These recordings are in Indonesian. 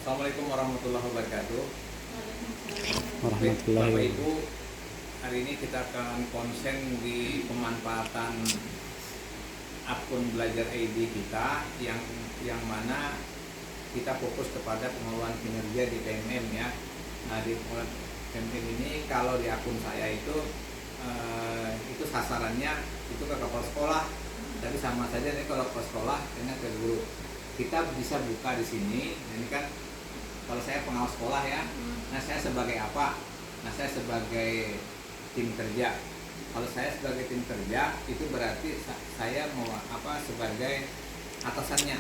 Assalamualaikum warahmatullahi wabarakatuh. Baik, Warahmatullahi Bapak wabarakatuh. Ibu, hari ini kita akan konsen di pemanfaatan akun belajar ID kita yang mana kita fokus kepada pengelolaan kinerja di PMM ya. Nah, di pengelolaan PMM ini kalau di akun saya itu sasarannya itu ke kepala sekolah. Tapi sama saja nih kalau ke sekolah dengan ke guru. Kita bisa buka di sini. Ini kan kalau saya pengawas sekolah ya. Nah, saya sebagai apa? Nah, saya sebagai tim kerja. Kalau saya sebagai tim kerja itu berarti saya mau apa sebagai atasannya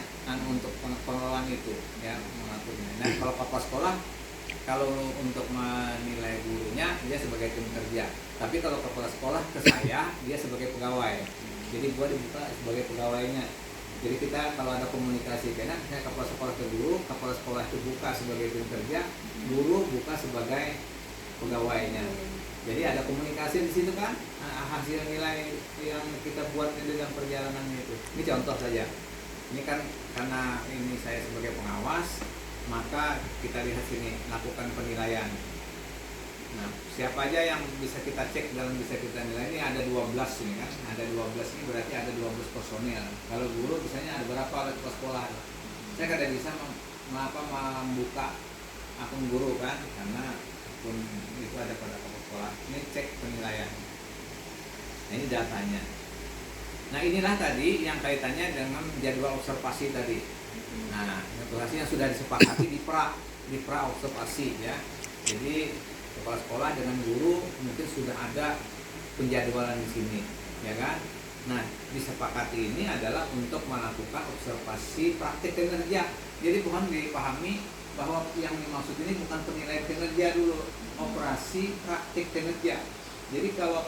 untuk pengelolaan itu ya, mengaturnya. Nah, kalau kepala sekolah kalau untuk menilai gurunya dia sebagai tim kerja. Tapi kalau kepala sekolah ke saya dia sebagai pegawai. Jadi gua dibuka sebagai pegawainya. Jadi kita kalau ada komunikasi karena saya kepala sekolah ke guru, kepala sekolah itu buka sebagai tim kerja, guru buka sebagai pegawainya. Jadi ada komunikasi di situ kan, hasil nilai yang kita buat di dalam perjalanan itu. Ini contoh saja. Ini kan karena ini saya sebagai pengawas, maka kita lihat sini lakukan penilaian. Nah, siapa aja yang bisa kita cek dalam bisa kita nilai ini ada 12 ini kan. Ada 12 ini berarti ada 12 personil. Kalau guru misalnya ada berapa oleh kepala sekolah. Saya kada bisa membuka akun guru kan karena akun itu ada pada kepala sekolah. Ini cek penilaian. Nah, ini datanya. Nah, inilah tadi yang kaitannya dengan jadwal observasi tadi. Nah, observasi yang sudah disepakati di pra observasi ya. Jadi kepala sekolah dengan guru mungkin sudah ada penjadwalan di sini, ya kan? Nah, disepakati ini adalah untuk melakukan observasi praktik kinerja. Jadi mohon dipahami bahwa yang dimaksud ini bukan penilaian kinerja dulu, operasi praktik kinerja. Jadi kalau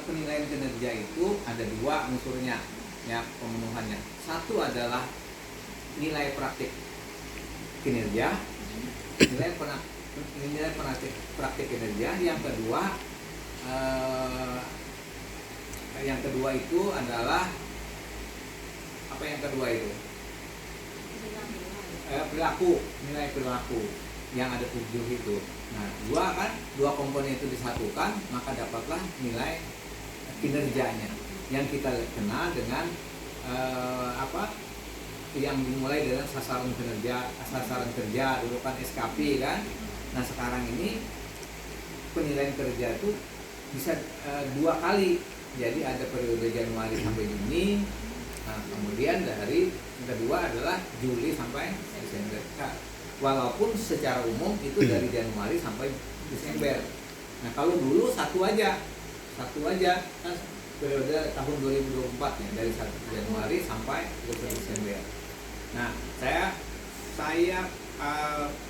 penilaian kinerja itu ada dua unsurnya, ya pemenuhannya. Satu adalah nilai praktik kinerja, nilai praktik kinerja. Yang kedua itu adalah apa? Yang kedua itu nilai perilaku yang ada 7 itu. Nah, dua komponen itu disatukan maka dapatlah nilai kinerjanya yang kita kenal dengan yang dimulai dengan sasaran kerja dulu kan SKP kan. Nah, sekarang ini penilaian kerja itu bisa 2 kali. Jadi ada periode Januari sampai Juni. Nah, kemudian dari yang kedua adalah Juli sampai Desember. Nah, walaupun secara umum itu dari Januari sampai Desember. Nah, kalau dulu satu aja kan periode tahun 2024 ya, dari 1 Januari sampai 31 Desember. Nah, saya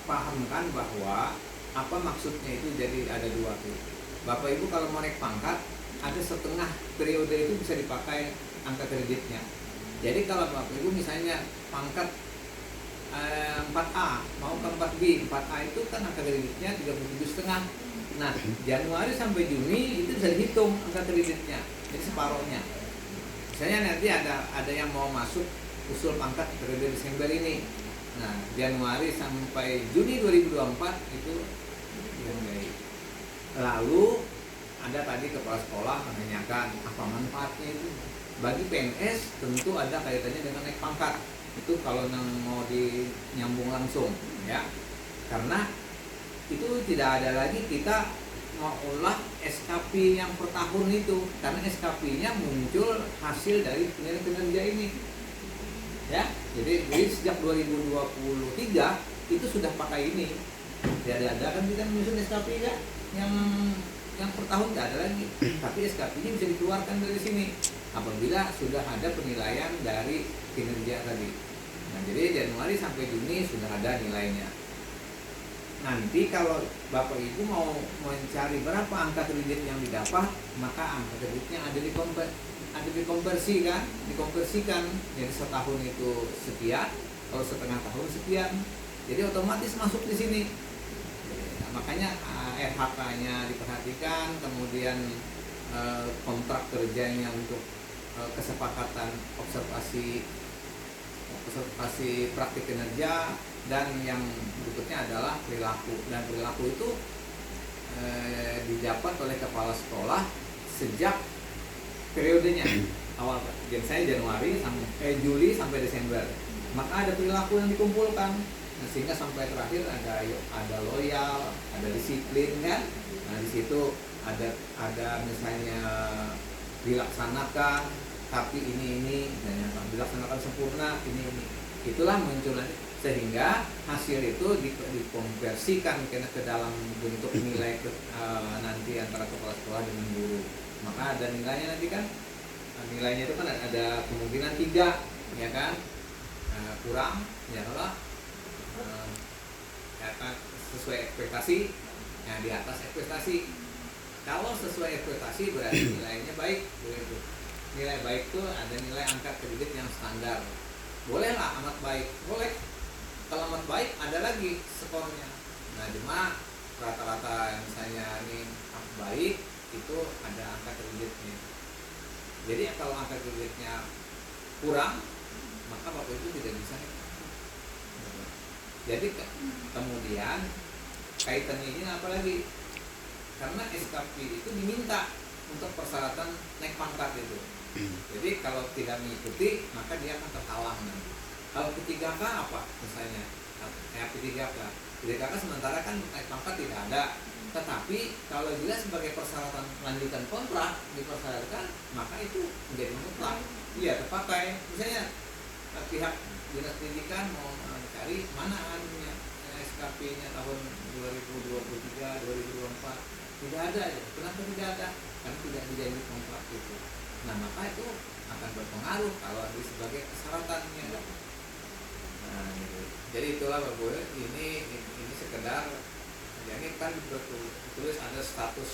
pahamkan bahwa apa maksudnya itu. Jadi ada 2 tuh. Bapak Ibu kalau mau naik pangkat ada setengah periode itu bisa dipakai angka kreditnya. Jadi kalau Bapak Ibu misalnya pangkat 4A mau ke 4B, 4A itu kan angka kreditnya 37,5. Nah, Januari sampai Juni itu bisa dihitung angka kreditnya. Jadi separohnya. Misalnya nanti ada yang mau masuk usul pangkat periode Desember ini. Nah, Januari sampai Juni 2024 itu dihargai. Lalu ada tadi kepala sekolah menanyakan apa manfaatnya itu. Bagi PNS tentu ada kaitannya dengan naik pangkat. Itu kalau mau dinyambung langsung ya. Karena itu tidak ada lagi kita mau olah SKP yang per tahun itu, karena SKP-nya muncul hasil dari penilaian kinerja ini. Ya, jadi sejak 2023 itu sudah pakai ini. Tidak ada kan kita menyusun SKP ya, yang per tahun tidak ada lagi. Tapi SKP-nya bisa dikeluarkan dari sini apabila sudah ada penilaian dari kinerja tadi. Nah, jadi Januari sampai Juni sudah ada nilainya. Nanti kalau Bapak Ibu mau mencari berapa angka kredit yang didapat, maka angka kreditnya ada dikonversikan. Jadi setahun itu sekian, kalau setengah tahun sekian. Jadi otomatis masuk di sini. Nah, makanya RHK-nya diperhatikan, kemudian kontrak kerjanya untuk kesepakatan observasi observasi praktik kinerja, dan yang berikutnya adalah perilaku. Dan perilaku itu didapat oleh kepala sekolah sejak periodenya awal, saya Januari Juli sampai Desember, maka ada perilaku yang dikumpulkan. Nah, sehingga sampai terakhir ada loyal, ada disiplin kan. Nah, di situ ada misalnya dilaksanakan tapi ini dan yang dilaksanakan sempurna ini. Itulah muncul nanti, sehingga hasil itu dikonversikan ke dalam bentuk nilai nanti antara kepala sekolah dengan guru. Maka ada nilainya nanti kan. Nilainya itu kan ada kemungkinan 3, ya kan, kurang, ya lah, sesuai ekspektasi, di atas ekspektasi. Kalau sesuai ekspektasi berarti nilainya baik, begitu. Nilai baik itu ada nilai angka kredit yang standar. Boleh lah amat baik, boleh. Kalau amat baik ada lagi skornya. Nah, cuma rata-rata misalnya ini baik itu ada angka kreditnya. Jadi kalau angka kreditnya kurang, maka Bapak itu tidak bisa. Jadi kemudian kaitannya ini apa lagi? Karena SKP itu diminta untuk persyaratan naik pangkat itu. Jadi kalau tidak mengikuti, maka dia akan terhalang nanti. Kalau P3K apa misalnya? P3K sementara kan naik pangkat tidak ada. Tetapi kalau juga sebagai persyaratan melanjutkan kontrak dipersyaratkan, maka itu menjadi mutlak. Iya, terpakai. Misalnya pihak dinas pendidikan mau mencari mana anunya SKP-nya tahun 2023, 2024 tidak ada ya. Kenapa tidak ada? Karena tidak dijanji kontrak itu. Nah, maka itu akan berpengaruh kalau sebagai persyaratannya. Nah, gitu. Jadi itulah Bapak, ini sekedar. Jadi kan tulis ada status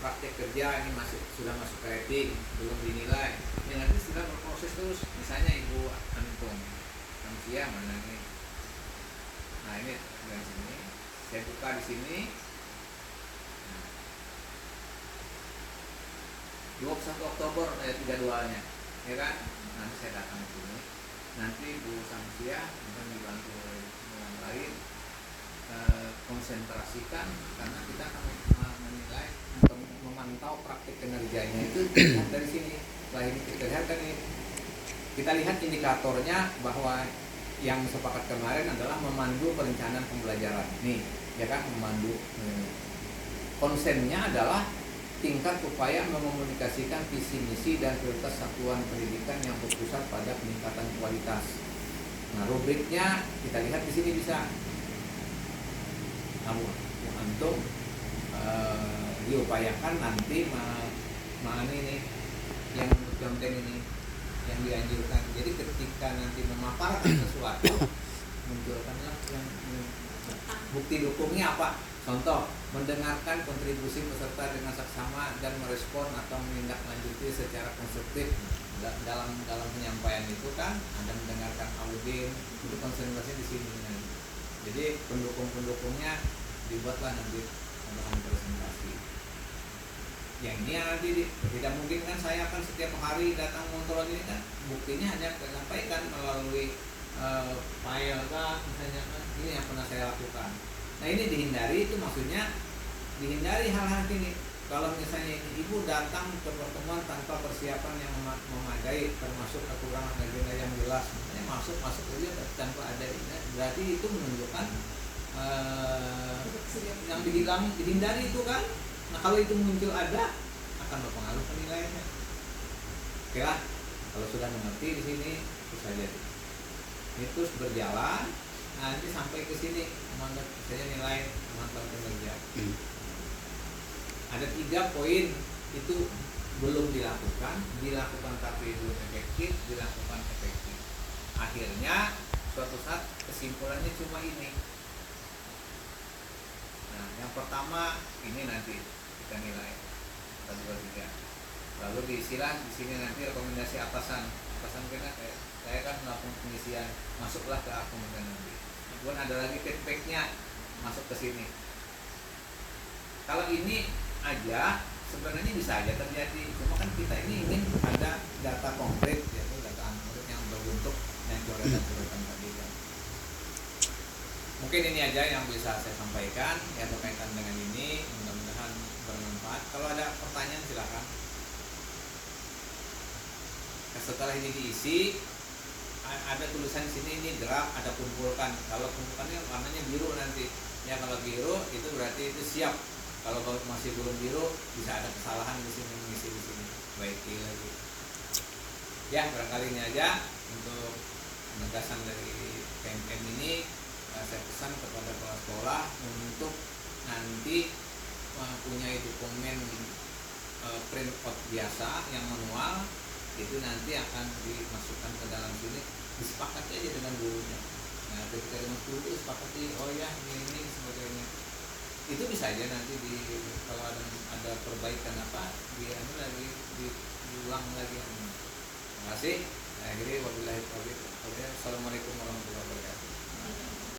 praktek kerja, ini sudah masuk ke etik, belum dinilai. Yang nanti sudah berproses terus. Misalnya Ibu Antung, manusia mana nih? Nah, ini dari sini. Saya buka di sini. 21 Oktober 32-nya, ya kan? Nanti saya datang ke sini. Nanti Bu Samsia akan dibantu oleh yang lain. Konsentrasikan, karena kita akan menilai atau memantau praktik kinerjanya itu dari sini. Setelah ini kita lihat kan ini, kita lihat indikatornya bahwa yang sepakat kemarin adalah memandu perencanaan pembelajaran. Nih, ya kan, memandu. Konsennya adalah tingkat upaya mengkomunikasikan visi misi dan prioritas satuan pendidikan yang berpusat pada peningkatan kualitas. Nah, rubriknya kita lihat di sini bisa. Namun untuk diupayakan nanti ini yang konten ini yang dianjurkan. Jadi ketika nanti memaparkan sesuatu, munculkanlah yang bukti dukungnya apa? Contoh, mendengarkan kontribusi peserta dengan saksama dan merespon atau menindaklanjuti secara konstruktif. Dalam penyampaian itu kan ada mendengarkan audien, itu konsentrasi di sini. Jadi pendukung-pendukungnya dibuatlah nanti bahan presentasi. Yang ini nanti tidak mungkin kan saya akan setiap hari datang mengontrol ini kan. Buktinya hanya disampaikan melalui file kan, misalnya kan, ini yang pernah saya lakukan. Nah, ini dihindari, itu maksudnya dihindari hal-hal ini. Kalau misalnya ibu datang ke pertemuan tanpa persiapan yang memadai, termasuk kekurangan agenda yang jelas, misalnya masuk aja tanpa ada ini, berarti itu menunjukkan yang dihindari itu kan. Nah, kalau itu muncul ada, akan berpengaruh ke nilainya. Oke lah, kalau sudah mengerti di sini, itu saja. Ini terus berjalan, nanti sampai ke sini, misalnya nilai kemampuan kinerja. Ada 3 poin itu belum dilakukan tapi belum efektif, dilakukan efektif. Akhirnya suatu saat kesimpulannya cuma ini. Nah, yang pertama ini nanti kita nilai 1, 2, 3. Lalu diisilah di sini nanti rekomendasi atasan kena saya kan melakukan pengisian, masuklah ke kemudian nanti. Kemudian ada lagi feedbacknya masuk ke sini. Kalau ini aja sebenarnya bisa aja terjadi, cuma kan kita ini ingin ada data konkret, yaitu data anonim yang berbentuk yang coretan-coretan tadi kan. Mungkin ini aja yang bisa saya sampaikan ya berkaitan dengan ini, mudah-mudahan bermanfaat. Kalau ada pertanyaan silakan. Setelah ini diisi, ada tulisan sini ini draft, ada kumpulkan. Kalau kumpulkannya warnanya biru nanti. Ya kalau biru itu berarti itu siap. Kalau masih belum biru bisa ada kesalahan di sini mengisi di sini. Baik lagi. Ya barangkali ini aja untuk penegasan dari KMM ini. Saya pesan kepada kepala sekolah untuk nanti mempunyai dokumen print out biasa yang manual, itu nanti akan dimasukkan ke dalam sini, disepakati aja dengan gurunya. Nah ketika dengan guru itu disepakati, oh ya ini sebagainya, itu bisa aja nanti kalau ada perbaikan apa diulang lagi. Terima kasih. Akhirnya wabillahi taufiq. Assalamualaikum warahmatullahi wabarakatuh.